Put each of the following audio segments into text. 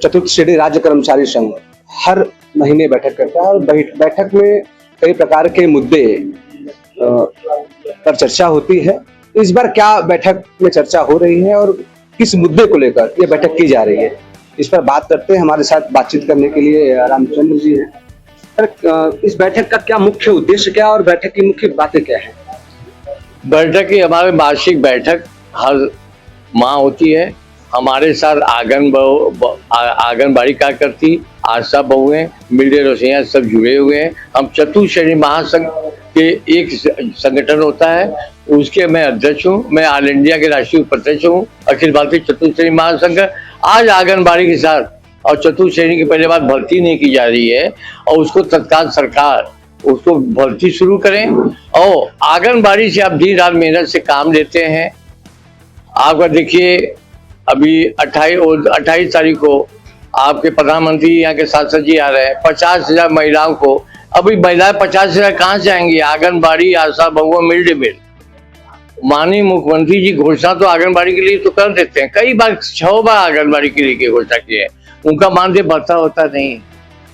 चतुर्थ श्रेणी राज्य कर्मचारी संघ हर महीने बैठक करता है और बैठक में कई प्रकार के मुद्दे पर चर्चा होती है। इस बार क्या बैठक में चर्चा हो रही है और किस मुद्दे को लेकर ये बैठक की जा रही है, इस पर बात करते हैं। हमारे साथ बातचीत करने के लिए रामचंद्र जी हैं। सर, इस बैठक का क्या मुख्य उद्देश्य क्या और बैठक की मुख्य बातें क्या है? बैठक की हमारे वार्षिक बैठक हर माह होती है। हमारे साथ आंगनबाड़ी कार्यकर्ती, आशा बहुएं, मिड डे रसोइया सब जुड़े हुए हैं। हम चतुर्थ श्रेणी महासंघ के एक संगठन होता है, उसके मैं अध्यक्ष हूँ। मैं ऑल इंडिया के राष्ट्रीय उपाध्यक्ष हूँ, अखिल भारतीय चतुर्थ श्रेणी महासंघ। आज आंगनबाड़ी के साथ और चतुर्थ श्रेणी की पहले बात भर्ती नहीं की जा रही है और उसको तत्काल सरकार उसको भर्ती शुरू करें। और आंगनबाड़ी से आप दिन रात मेहनत से काम लेते हैं। आपका देखिए अभी 28 तारीख को आपके प्रधानमंत्री यहाँ के सांसद जी आ रहे हैं। 50,000 महिलाओं को, अभी महिलाएं 50,000 कहाँ से आएंगी? आंगनबाड़ी, आशा बहुओं, मिड डे मील। माननीय मुख्यमंत्री जी घोषणा तो आंगनबाड़ी के लिए तो कर देते हैं, कई बार 6 बार आंगनबाड़ी के लिए घोषणा की है, उनका मानदेय बढ़ता होता नहीं।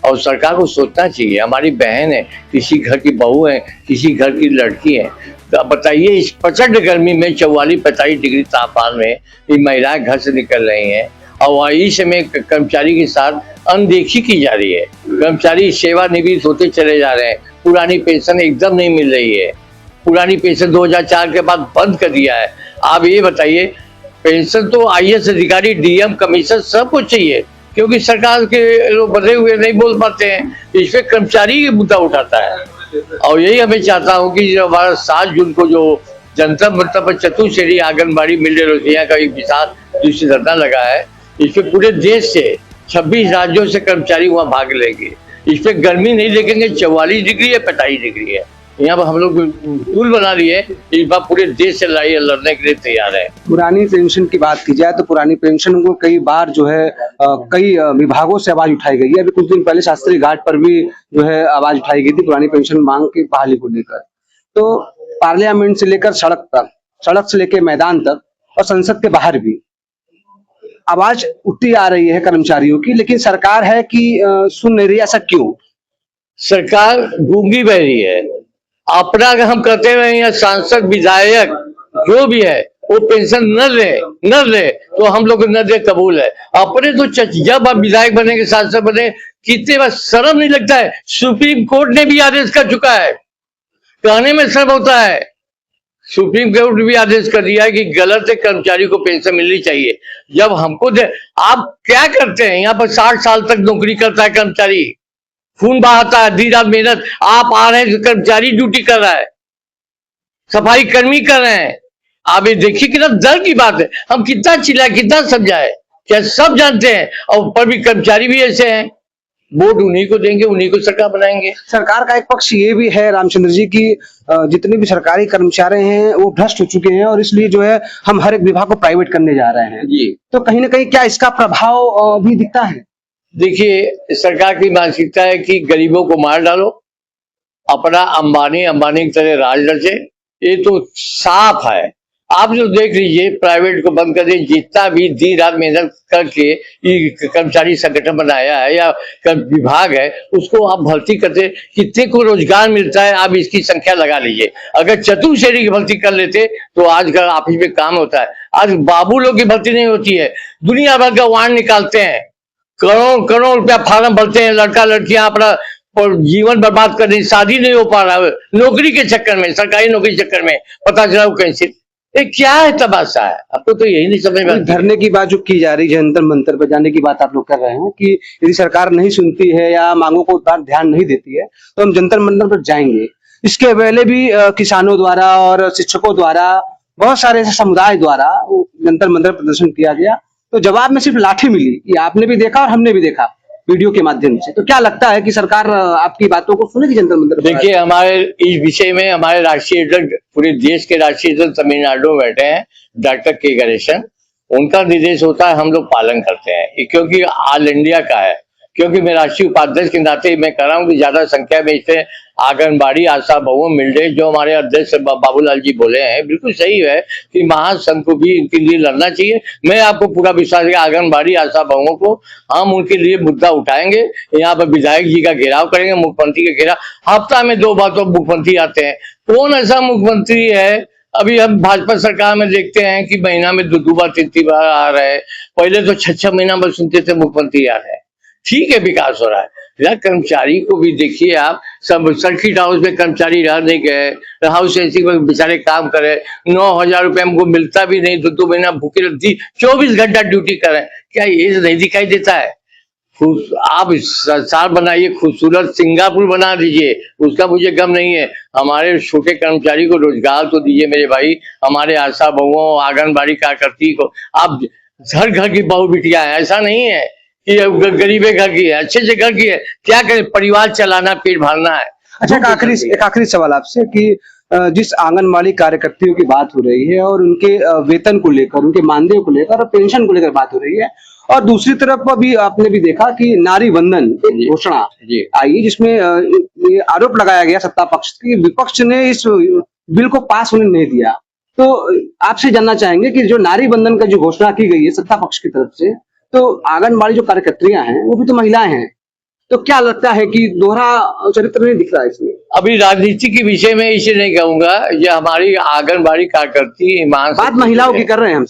और सरकार को सोचना चाहिए, हमारी बहन है, किसी घर की बहू है, किसी घर की लड़की है। तो बताइए इस प्रचंड गर्मी में 44-45 डिग्री तापमान में ये महिलाएं घर से निकल रही हैं और इस समय कर्मचारी के साथ अनदेखी की जा रही है। कर्मचारी सेवानिवृत्त होते चले जा रहे हैं, पुरानी पेंशन एकदम नहीं मिल रही है। पुरानी पेंशन 2004 के बाद बंद कर दिया है। आप ये बताइए, पेंशन तो IAS अधिकारी, DM, कमीशन सबको चाहिए, क्योंकि सरकार के लोग बधे हुए नहीं बोल पाते हैं, इसमें कर्मचारी ये मुद्दा उठाता है। और यही हमें चाहता हूँ कि जो हमारा 7 जून को जो जनता मंत्र पर चतुर्थ श्रेणी आंगनबाड़ी मिड डे रसोइया का एक विशाल दृश्य धरना लगा है, इसमें पूरे देश से 26 राज्यों से कर्मचारी वहाँ भाग लेंगे। इसमें गर्मी नहीं देखेंगे, 44 डिग्री है, 45 डिग्री है। यहाँ पर हम लोग पुल बना लिए, इस बार पूरे देश से लड़ने के लिए तैयार है। पुरानी पेंशन की बात की जाए तो पुरानी पेंशन को कई बार जो है कई विभागों से आवाज उठाई गई है। अभी कुछ दिन पहले शास्त्री घाट पर भी जो है आवाज उठाई गई थी पुरानी पेंशन मांग की बहाली को लेकर। तो पार्लियामेंट से लेकर सड़क तक, सड़क से लेकर मैदान तक और संसद के बाहर भी आवाज उठती आ रही है कर्मचारियों की, लेकिन सरकार है कि सुन नहीं रही। ऐसा क्यों? सरकार गूंगी बहरी है। अपना अगर हम करते रहे या सांसद विधायक जो भी है वो पेंशन न ले तो हम लोग न दे कबूल है। अपने तो जब आप विधायक बनेंगे, सांसद बने, कितने बार शर्म नहीं लगता है? सुप्रीम कोर्ट ने भी आदेश कर चुका है, कहने में शर्म होता है। सुप्रीम कोर्ट ने भी आदेश कर दिया है कि गलत है, कर्मचारी को पेंशन मिलनी चाहिए। जब हमको आप क्या करते हैं? यहाँ पर 60 साल तक नौकरी करता है कर्मचारी, खून बहाता है, दिन रात मेहनत। आप आ रहे हैं, कर्मचारी ड्यूटी कर रहा है, सफाई कर्मी कर रहे हैं। आप ये देखिए कितना दर्द की बात है। हम कितना चिल्लाए, कितना समझाए, क्या सब जानते हैं? और ऊपर भी कर्मचारी भी ऐसे हैं, वोट उन्हीं को देंगे, उन्हीं को सरकार बनाएंगे। सरकार का एक पक्ष ये भी है रामचंद्र जी की जितने भी सरकारी कर्मचारी हैं वो भ्रष्ट हो चुके हैं और इसलिए जो है हम हर एक विभाग को प्राइवेट करने जा रहे हैं जी। तो कहीं ना कहीं क्या इसका प्रभाव भी दिखता है? देखिए, सरकार की मानसिकता है कि गरीबों को मार डालो, अपना अंबानी की तरह राज रचे। ये तो साफ है। आप जो देख लीजिए, प्राइवेट को बंद कर दे, जितना भी दिन रात मेहनत करके ये कर्मचारी संगठन बनाया है या विभाग है, उसको आप भर्ती करते, कितने को रोजगार मिलता है आप इसकी संख्या लगा लीजिए। अगर चतुर्थ श्रेणी की भर्ती कर लेते तो आज का ऑफिस में काम होता है। आज बाबू लोग की भर्ती नहीं होती है, दुनिया भर का वार्ड निकालते हैं, करोड़ रुपया फार्म भरते हैं, लड़का लड़कियां अपना और जीवन बर्बाद कर रही, शादी नहीं हो पा रहा है नौकरी के चक्कर में, सरकारी नौकरी के चक्कर में, पता चला वो कैंसिल। ये क्या है, तमाशा है? आपको तो यही नहीं समझ में। धरने की बात जो की जा रही है, जंतर मंतर पर जाने की बात आप लोग कर रहे हैं कि यदि सरकार नहीं सुनती है या मांगों को ध्यान नहीं देती है तो हम जंतर मंतर पर जाएंगे। इसके पहले भी किसानों द्वारा और शिक्षकों द्वारा, बहुत सारे ऐसे समुदाय द्वारा जंतर मंतर प्रदर्शन किया गया, तो जवाब में सिर्फ लाठी मिली। ये आपने भी देखा और हमने भी देखा वीडियो के माध्यम से। तो क्या लगता है कि सरकार आपकी बातों को सुनेगी जंतर मंतर? देखिए, हमारे इस विषय में हमारे राष्ट्रीय एजेंट, पूरे देश के राष्ट्रीय एजेंट तमिलनाडु में बैठे हैं, डॉक्टर के गणेशन। उनका निर्देश होता है, हम लोग पालन करते हैं, क्योंकि ऑल इंडिया का है। क्योंकि मैं राष्ट्रीय उपाध्यक्ष के नाते मैं कह रहा हूँ कि ज्यादा संख्या में इससे आंगनबाड़ी आशा बहुओं मिलडे जो हमारे अध्यक्ष बाबूलाल जी बोले हैं बिल्कुल सही है कि महासंघ को भी इनके लिए लड़ना चाहिए। मैं आपको पूरा विश्वास है आंगनबाड़ी आशा बहुओं को हम उनके लिए मुद्दा उठाएंगे। यहाँ पर विधायक जी का घेराव करेंगे, मुख्यमंत्री का घेराव। हफ्ता में 2 बार तो मुख्यमंत्री आते हैं। कौन ऐसा मुख्यमंत्री है? अभी हम भाजपा सरकार में देखते हैं कि महीना में 2 बार 3 बार आ रहे हैं। पहले तो 6 महीना में सुनते थे मुख्यमंत्री आ रहे हैं। ठीक है, विकास हो रहा है। यार कर्मचारी को भी देखिए आप, सब सर्किट हाउस में कर्मचारी रह नहीं गए, हाउस एजेंसी में बेचारे काम करे, 9,000 रुपए हमको मिलता भी नहीं, 2 महीना भूखे रहती, 24 घंटा ड्यूटी करें। क्या ये नहीं दिखाई देता है? आप संसार बनाइए, खूबसूरत सिंगापुर बना दीजिए, उसका मुझे गम नहीं है। हमारे छोटे कर्मचारी को रोजगार तो दीजिए मेरे भाई। हमारे आशा बहुओं, आंगनबाड़ी कार्यकर्ती को आप घर घर की बहू बिटिया है, ऐसा नहीं है कि गरीबे घर की है, अच्छे से घर की है। क्या करें, परिवार चलाना, पेट भरना है। अच्छा, एक आखिरी सवाल आपसे कि जिस आंगनबाड़ी कार्यकर्तियों की बात हो रही है और उनके वेतन को लेकर, उनके मानदेय को लेकर और पेंशन को लेकर बात हो रही है, और दूसरी तरफ अभी आपने भी देखा कि नारी बंधन एक घोषणा आई जिसमें ये आरोप लगाया गया सत्ता पक्ष की विपक्ष ने इस बिल को पास होने नहीं दिया। तो आपसे जानना चाहेंगे कि जो नारी बंधन का जो घोषणा की गई है सत्ता पक्ष की तरफ से, तो आंगनबाड़ी जो कार्यकर्तियां हैं वो भी तो महिलाएं हैं, तो क्या लगता है कि दोहरा चरित्र नहीं दिख रहा है इसमें? अभी राजनीति के विषय में इसे नहीं कहूंगा। ये हमारी आंगनबाड़ी कार्यकर्ती बात महिलाओं की कर रहे हैं हम,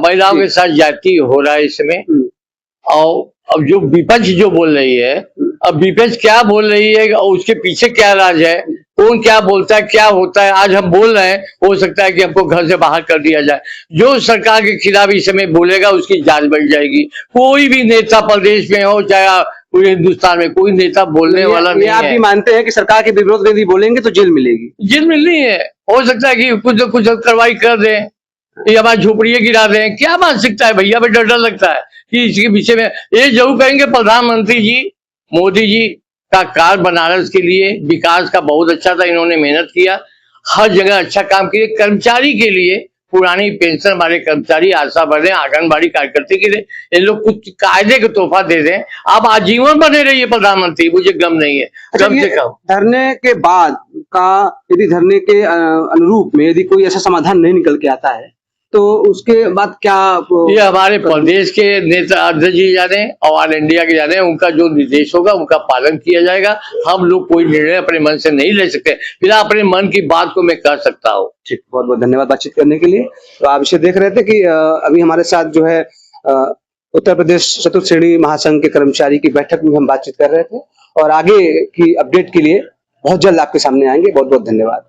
महिलाओं के साथ जाति हो रहा है इसमें। और अब जो विपक्ष जो बोल रही है, अब विपक्ष क्या बोल रही है और उसके पीछे क्या राज है, कौन क्या बोलता है, क्या होता है। आज हम बोल रहे हैं, हो सकता है कि हमको घर से बाहर कर दिया जाए। जो सरकार के खिलाफ इस समय बोलेगा उसकी जांच बढ़ जाएगी। कोई भी नेता प्रदेश में हो चाहे पूरे हिंदुस्तान में, कोई नेता बोलने वाला नहीं है। आप भी मानते हैं कि सरकार के विरोध में भी बोलेंगे तो जेल मिलेगी? जेल मिलनी है। हो सकता है कि कुछ कार्रवाई कर दें, ये हमारी झोपड़ियां गिरा दें। क्या मानसिकता है भैया? में डर लगता है कि इसके पीछे में ये जरूर कहेंगे प्रधानमंत्री जी मोदी जी का कार्य बनारस के लिए विकास का बहुत अच्छा था। इन्होंने मेहनत किया, हर जगह अच्छा काम किया। कर्मचारी के लिए पुरानी पेंशन वाले कर्मचारी, आशा बढ़े, आंगनबाड़ी कार्यकर्ता के लिए ये लोग कुछ कायदे का तोहफा दे दें। आप आजीवन बने रहिए प्रधानमंत्री, मुझे गम नहीं है। कम से कम धरने के बाद का यदि धरने के अनुरूप में यदि कोई ऐसा समाधान नहीं निकल के आता है तो उसके बाद क्या? ये हमारे प्रदेश के नेता अध्यक्ष जी जाने और ऑल इंडिया के जाने, उनका जो निर्देश होगा उनका पालन किया जाएगा। हम लोग कोई निर्णय अपने मन से नहीं ले सकते, फिर अपने मन की बात को मैं कह सकता हूँ। ठीक, बहुत बहुत धन्यवाद बातचीत करने के लिए। तो आप इसे देख रहे थे कि अभी हमारे साथ जो है उत्तर प्रदेश चतुर्थ श्रेणी महासंघ के कर्मचारी की बैठक में हम बातचीत कर रहे थे और आगे की अपडेट के लिए बहुत जल्द आपके सामने आएंगे। बहुत बहुत धन्यवाद।